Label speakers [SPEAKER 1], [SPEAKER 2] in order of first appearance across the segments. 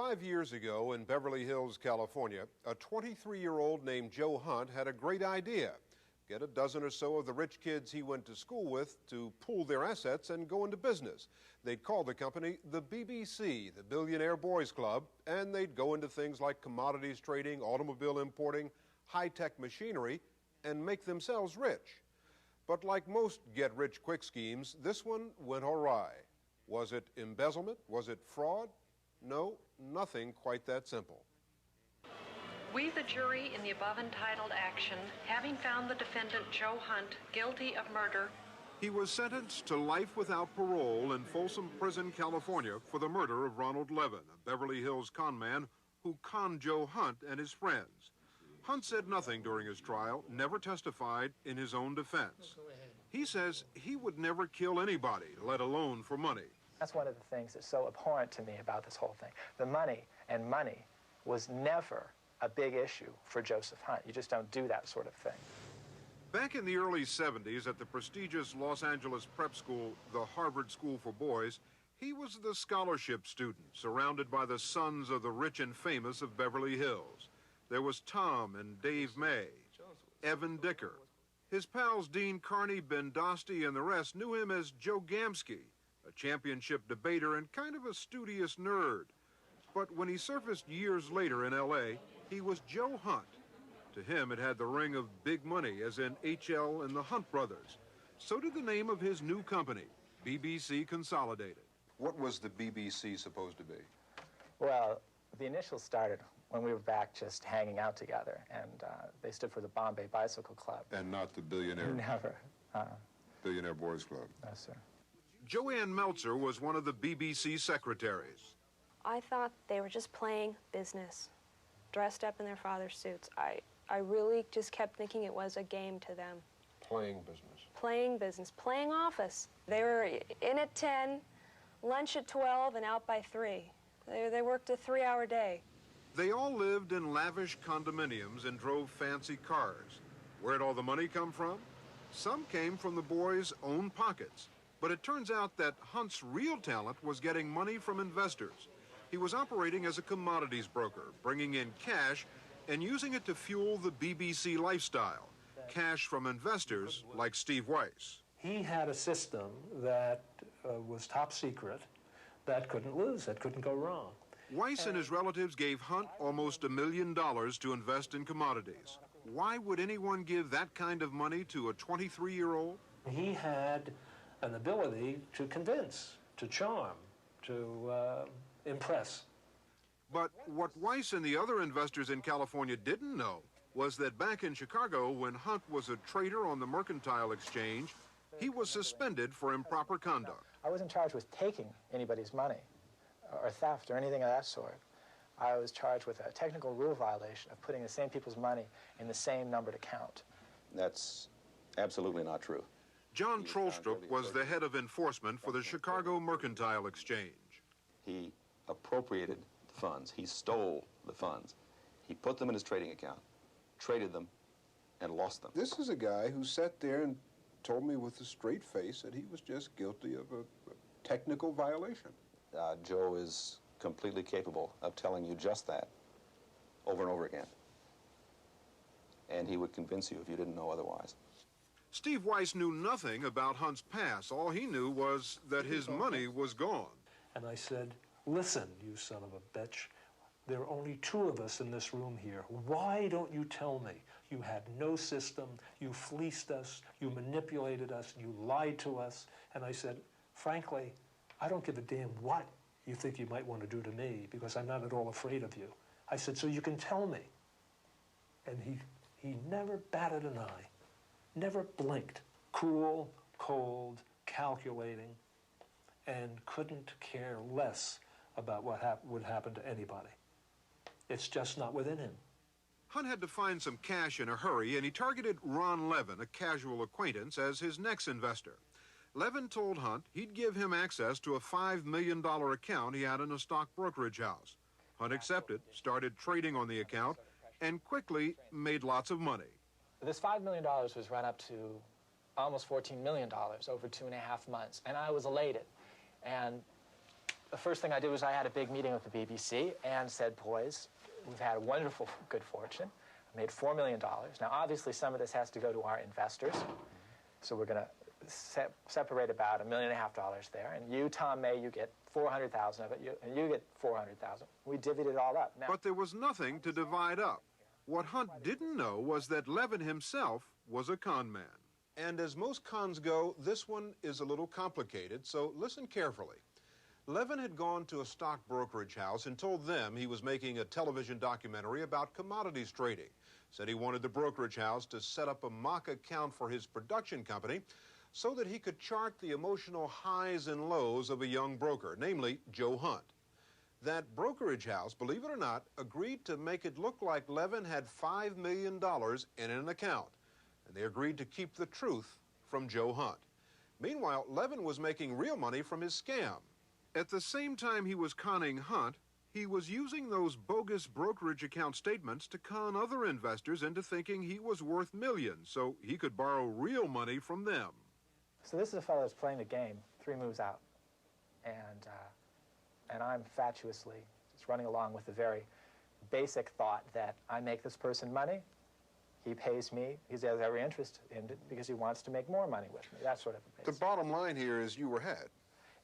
[SPEAKER 1] 5 years ago in Beverly Hills, California, a 23-year-old named Joe Hunt had a great idea. Get a dozen or so of the rich kids he went to school with to pool their assets and go into business. They'd call the company the BBC, the Billionaire Boys Club, and they'd go into things like commodities trading, automobile importing, high-tech machinery, and make themselves rich. But like most get-rich-quick schemes, this one went awry. Was it embezzlement? Was it fraud? No, nothing quite that simple.
[SPEAKER 2] We, the jury, in the above entitled action, having found the defendant, Joe Hunt, guilty of murder.
[SPEAKER 1] He was sentenced to life without parole in Folsom Prison, California, for the murder of Ronald Levin, a Beverly Hills conman who conned Joe Hunt and his friends. Hunt said nothing during his trial, never testified in his own defense. He says he would never kill anybody, let alone for money.
[SPEAKER 3] That's one of the things that's so abhorrent to me about this whole thing. The money was never a big issue for Joseph Hunt. You just don't do that sort of thing.
[SPEAKER 1] Back in the early 70s at the prestigious Los Angeles prep school, the Harvard School for Boys, he was the scholarship student surrounded by the sons of the rich and famous of Beverly Hills. There was Tom and Dave May, Evan Dicker. His pals Dean Carney, Ben Dostey, and the rest knew him as Joe Gamsky, a championship debater and kind of a studious nerd. But when he surfaced years later in L.A., he was Joe Hunt. To him, it had the ring of big money, as in H.L. and the Hunt brothers. So did the name of his new company, BBC Consolidated. What was the BBC supposed to be?
[SPEAKER 3] Well, the initials started when we were back just hanging out together, and they stood for the Bombay Bicycle Club.
[SPEAKER 1] And not the Billionaire?
[SPEAKER 3] Never.
[SPEAKER 1] Billionaire Boys Club?
[SPEAKER 3] No, sir.
[SPEAKER 1] Joanne Meltzer was one of the BBC secretaries.
[SPEAKER 4] I thought they were just playing business, dressed up in their father's suits. I really just kept thinking it was a game to them.
[SPEAKER 1] Playing business?
[SPEAKER 4] Playing business, playing office. They were in at 10, lunch at 12, and out by 3. They worked a 3-hour day.
[SPEAKER 1] They all lived in lavish condominiums and drove fancy cars. Where'd all the money come from? Some came from the boys' own pockets. But it turns out that Hunt's real talent was getting money from investors. He was operating as a commodities broker, bringing in cash and using it to fuel the BBC lifestyle. Cash from investors like Steve Weiss.
[SPEAKER 5] He had a system that was top secret, that couldn't lose, that couldn't go wrong.
[SPEAKER 1] Weiss and his relatives gave Hunt almost $1 million to invest in commodities. Why would anyone give that kind of money to a 23-year-old?
[SPEAKER 5] He had an ability to convince, to charm, to impress.
[SPEAKER 1] But what Weiss and the other investors in California didn't know was that back in Chicago, when Hunt was a trader on the Mercantile Exchange, he was suspended for improper conduct.
[SPEAKER 3] I wasn't charged with taking anybody's money or theft or anything of that sort. I was charged with a technical rule violation of putting the same people's money in the same numbered account.
[SPEAKER 6] That's absolutely not true.
[SPEAKER 1] John Trollstrup was the head of enforcement for the Chicago Mercantile Exchange.
[SPEAKER 6] He appropriated the funds. He stole the funds. He put them in his trading account, traded them, and lost them.
[SPEAKER 1] This is a guy who sat there and told me with a straight face that he was just guilty of a technical violation.
[SPEAKER 6] Joe is completely capable of telling you just that over and over again. And he would convince you if you didn't know otherwise.
[SPEAKER 1] Steve Weiss knew nothing about Hunt's past. All he knew was that his money was gone.
[SPEAKER 5] And I said, listen, you son of a bitch, there are only 2 of us in this room here. Why don't you tell me? You had no system, you fleeced us, you manipulated us, you lied to us. And I said, frankly, I don't give a damn what you think you might want to do to me, because I'm not at all afraid of you. I said, so you can tell me. And he never batted an eye, never blinked. Cool, cold, calculating, and couldn't care less about what would happen to anybody. It's just not within him.
[SPEAKER 1] Hunt had to find some cash in a hurry, and he targeted Ron Levin, a casual acquaintance, as his next investor. Levin told Hunt he'd give him access to a $5 million account he had in a stock brokerage house. Hunt accepted, started trading on the account, and quickly made lots of money.
[SPEAKER 3] This $5 million was run up to almost $14 million over 2.5 months, and I was elated. And The first thing I did was I had a big meeting with the BBC and said, boys, we've had a wonderful good fortune. I made $4 million. Now, obviously, some of this has to go to our investors. So we're going to separate about $1.5 million there. And you, Tom May, you get 400,000 of it, and you get 400,000. We divvied it all up. Now,
[SPEAKER 1] but there was nothing to divide up. What Hunt didn't know was that Levin himself was a con man. And as most cons go, this one is a little complicated, so listen carefully. Levin had gone to a stock brokerage house and told them he was making a television documentary about commodities trading. Said he wanted the brokerage house to set up a mock account for his production company so that he could chart the emotional highs and lows of a young broker, namely Joe Hunt. That brokerage house, believe it or not, agreed to make it look like Levin had $5 million in an account. And they agreed to keep the truth from Joe Hunt. Meanwhile, Levin was making real money from his scam. At the same time he was conning Hunt, he was using those bogus brokerage account statements to con other investors into thinking he was worth millions, so he could borrow real money from them.
[SPEAKER 3] so this is a fellow that's playing the game 3 moves out. And I'm fatuously just running along with the very basic thought that I make this person money, he pays me, he has every interest in it because he wants to make more money with me. That sort of a basic.
[SPEAKER 1] The bottom line here is you were ahead.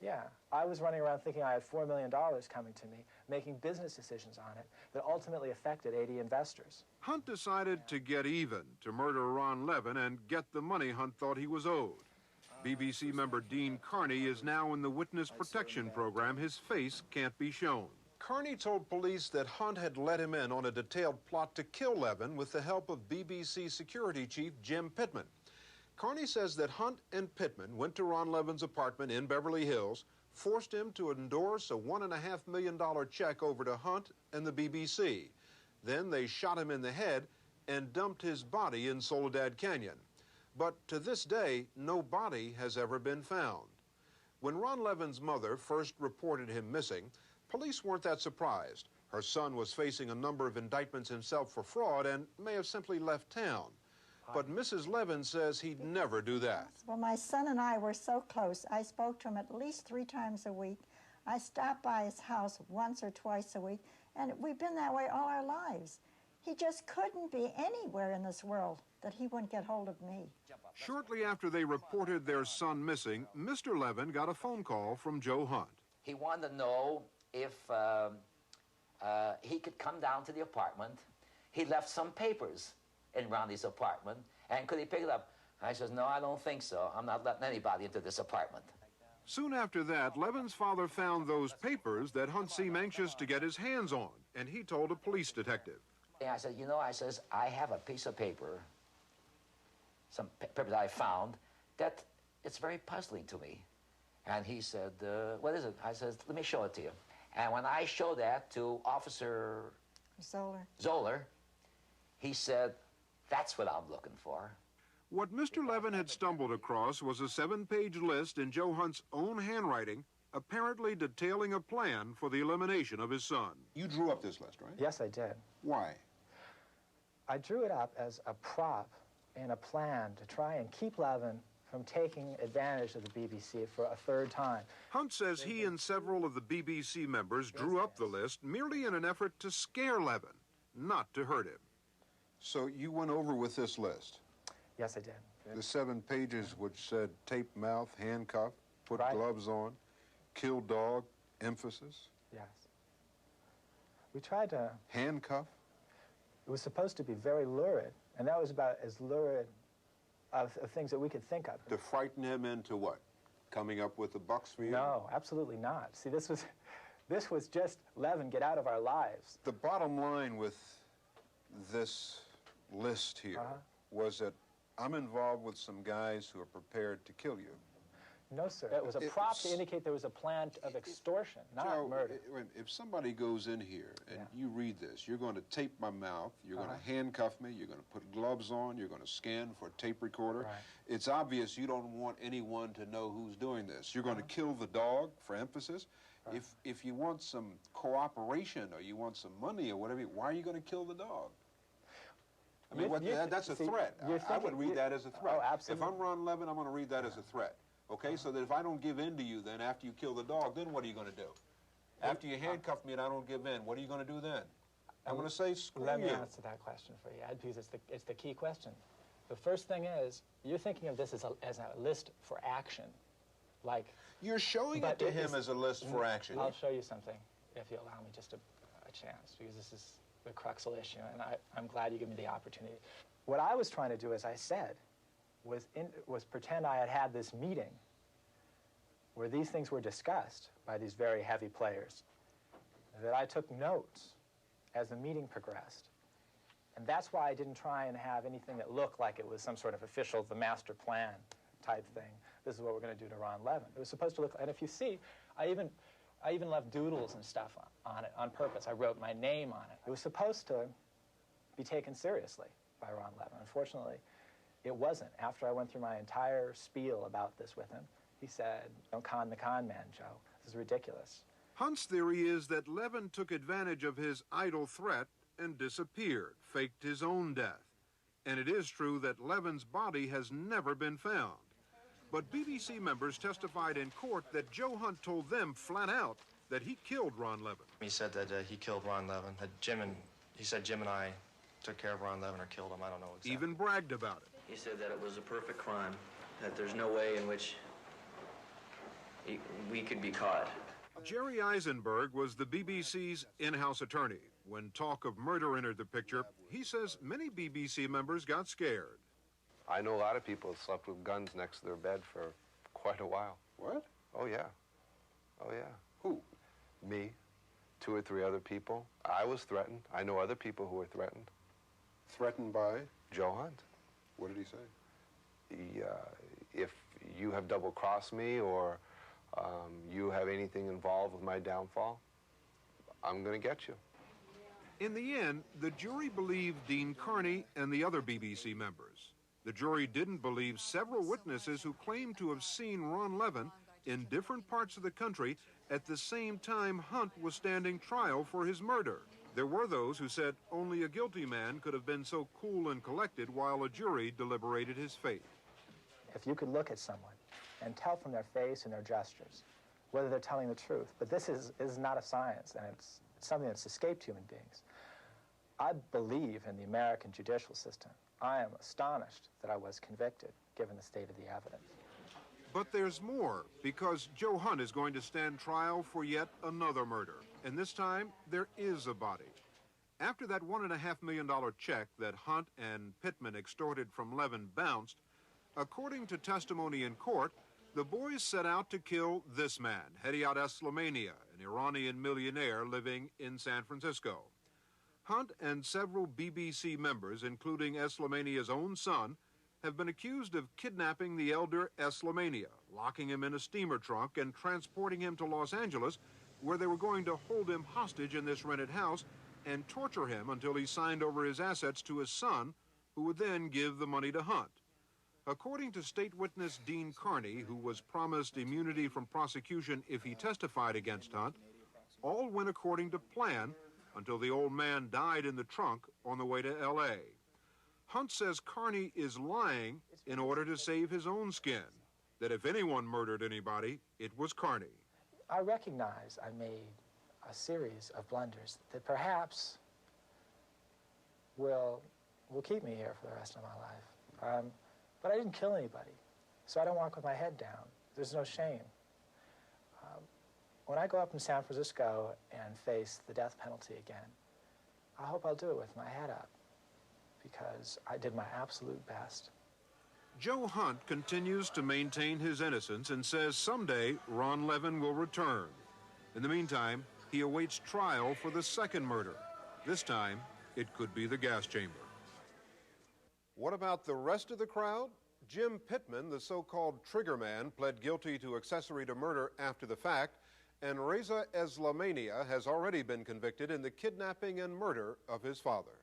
[SPEAKER 3] Yeah, I was running around thinking I had $4 million coming to me, making business decisions on it that ultimately affected 80 investors.
[SPEAKER 1] Hunt decided to get even, to murder Ron Levin and get the money Hunt thought he was owed. BBC member Dean Carney is now in the witness protection program. His face can't be shown. Carney told police that Hunt had let him in on a detailed plot to kill Levin with the help of BBC security chief Jim Pittman. Carney says that Hunt and Pittman went to Ron Levin's apartment in Beverly Hills, forced him to endorse a $1.5 million check over to Hunt and the BBC. Then they shot him in the head and dumped his body in Soledad Canyon. But to this day, no body has ever been found. When Ron Levin's mother first reported him missing, police weren't that surprised. Her son was facing a number of indictments himself for fraud and may have simply left town. But Mrs. Levin says he'd never do that.
[SPEAKER 7] Well, my son and I were so close. I spoke to him at least 3 times a week. I stopped by his house once or twice a week, and we've been that way all our lives. He just couldn't be anywhere in this world that he wouldn't get hold of me.
[SPEAKER 1] Shortly after they reported their son missing, Mr. Levin got a phone call from Joe Hunt.
[SPEAKER 8] He wanted to know if he could come down to the apartment. He left some papers in Ronnie's apartment, and could he pick it up? I says, no, I don't think so. I'm not letting anybody into this apartment.
[SPEAKER 1] Soon after that, Levin's father found those papers that Hunt seemed anxious to get his hands on, and he told a police detective.
[SPEAKER 8] And I said, you know, I have a piece of paper, some paper that I found, that it's very puzzling to me. And he said, what is it? I said, let me show it to you. And when I showed that to Officer Zoller, he said, that's what I'm looking for.
[SPEAKER 1] What Mr. Levin had stumbled across was a 7-page list in Joe Hunt's own handwriting, apparently detailing a plan for the elimination of his son. You drew up this list, right?
[SPEAKER 3] Yes, I did.
[SPEAKER 1] Why?
[SPEAKER 3] I drew it up as a prop and a plan to try and keep Levin from taking advantage of the BBC for a 3rd time.
[SPEAKER 1] Hunt says he and several of the BBC members drew up the list merely in an effort to scare Levin, not to hurt him. So you went over with this list?
[SPEAKER 3] Yes, I did.
[SPEAKER 1] The 7 pages which said tape mouth, handcuff, put gloves on, kill dog, emphasis?
[SPEAKER 3] Yes. We tried to...
[SPEAKER 1] Handcuff?
[SPEAKER 3] It was supposed to be very lurid, and that was about as lurid of things that we could think of.
[SPEAKER 1] To frighten him into what? Coming up with the bucks for you?
[SPEAKER 3] No, absolutely not. See, this was just, Levin, get out of our lives.
[SPEAKER 1] The bottom line with this list here was that I'm involved with some guys who are prepared to kill you.
[SPEAKER 3] No, sir. It was a prop to indicate there was a plan of extortion, not murder.
[SPEAKER 1] If somebody goes in here and you read this, you're going to tape my mouth, you're going to handcuff me, you're going to put gloves on, you're going to scan for a tape recorder.
[SPEAKER 3] Right.
[SPEAKER 1] It's obvious you don't want anyone to know who's doing this. You're going to kill the dog, for emphasis. Right. If you want some cooperation or you want some money or whatever, why are you going to kill the dog? I mean, that's a threat. I would read that as a threat.
[SPEAKER 3] Oh, absolutely.
[SPEAKER 1] If I'm Ron Levin, I'm going to read that as a threat. Okay, so that if I don't give in to you then after you kill the dog, then what are you going to do? After you handcuff me and I don't give in, what are you going to do then? I'm going to say, screw you.
[SPEAKER 3] Let me answer that question for you, Ed, because it's the key question. The first thing is, you're thinking of this as a list for action. Like,
[SPEAKER 1] you're showing it to him as a list for action.
[SPEAKER 3] I'll show you something, if you allow me just a chance, because this is the crucial issue, and I'm glad you give me the opportunity. What I was trying to do, as I said, was pretend I had this meeting where these things were discussed by these very heavy players, that I took notes as the meeting progressed. And that's why I didn't try and have anything that looked like it was some sort of official, the master plan type thing. This is what we're going to do to Ron Levin. It was supposed to look, and if you see, I even left doodles and stuff on it on purpose. I wrote my name on it. It was supposed to be taken seriously by Ron Levin. Unfortunately, it wasn't. After I went through my entire spiel about this with him, he said, "Don't con the con man, Joe. This is ridiculous."
[SPEAKER 1] Hunt's theory is that Levin took advantage of his idle threat and disappeared, faked his own death. And it is true that Levin's body has never been found. But BBC members testified in court that Joe Hunt told them flat out that he killed Ron Levin.
[SPEAKER 9] He said that he killed Ron Levin, that he said Jim and I took care of Ron Levin or killed him. I don't know exactly.
[SPEAKER 1] Even bragged about it.
[SPEAKER 10] He said that it was a perfect crime, that there's no way in which we could be caught.
[SPEAKER 1] Jerry Eisenberg was the BBC's in-house attorney. When talk of murder entered the picture, he says many BBC members got scared.
[SPEAKER 11] I know a lot of people have slept with guns next to their bed for quite a while.
[SPEAKER 12] What?
[SPEAKER 11] Oh, yeah. Oh, yeah.
[SPEAKER 12] Who?
[SPEAKER 11] Me, 2 or 3 other people. I was threatened. I know other people who were threatened.
[SPEAKER 12] Threatened by?
[SPEAKER 11] Joe Hunt.
[SPEAKER 12] What did he say?
[SPEAKER 11] If you have double-crossed me or you have anything involved with my downfall, I'm going to get you.
[SPEAKER 1] In the end, the jury believed Dean Carney and the other BBC members. The jury didn't believe several witnesses who claimed to have seen Ron Levin in different parts of the country at the same time Hunt was standing trial for his murder. There were those who said only a guilty man could have been so cool and collected while a jury deliberated his fate.
[SPEAKER 3] If you could look at someone and tell from their face and their gestures whether they're telling the truth, but this is not a science, and it's something that's escaped human beings. I believe in the American judicial system. I am astonished that I was convicted, given the state of the evidence.
[SPEAKER 1] But there's more, because Joe Hunt is going to stand trial for yet another murder. And this time, there is a body. After that $1.5 million check that Hunt and Pittman extorted from Levin bounced, according to testimony in court, the boys set out to kill this man, Hediat Eslamania, an Iranian millionaire living in San Francisco. Hunt and several BBC members, including Eslamania's own son, have been accused of kidnapping the elder Eslamania, locking him in a steamer trunk and transporting him to Los Angeles, where they were going to hold him hostage in this rented house and torture him until he signed over his assets to his son, who would then give the money to Hunt. According to state witness Dean Carney, who was promised immunity from prosecution if he testified against Hunt, all went according to plan until the old man died in the trunk on the way to L.A. Hunt says Carney is lying in order to save his own skin, that if anyone murdered anybody, it was Carney.
[SPEAKER 3] I recognize I made a series of blunders that perhaps will keep me here for the rest of my life. But I didn't kill anybody, so I don't walk with my head down. There's no shame. When I go up in San Francisco and face the death penalty again, I hope I'll do it with my head up, because I did my absolute best.
[SPEAKER 1] Joe Hunt continues to maintain his innocence and says someday Ron Levin will return. In the meantime, he awaits trial for the second murder. This time, it could be the gas chamber. What about the rest of the crowd? Jim Pittman, the so-called trigger man, pled guilty to accessory to murder after the fact, and Reza Eslamania has already been convicted in the kidnapping and murder of his father.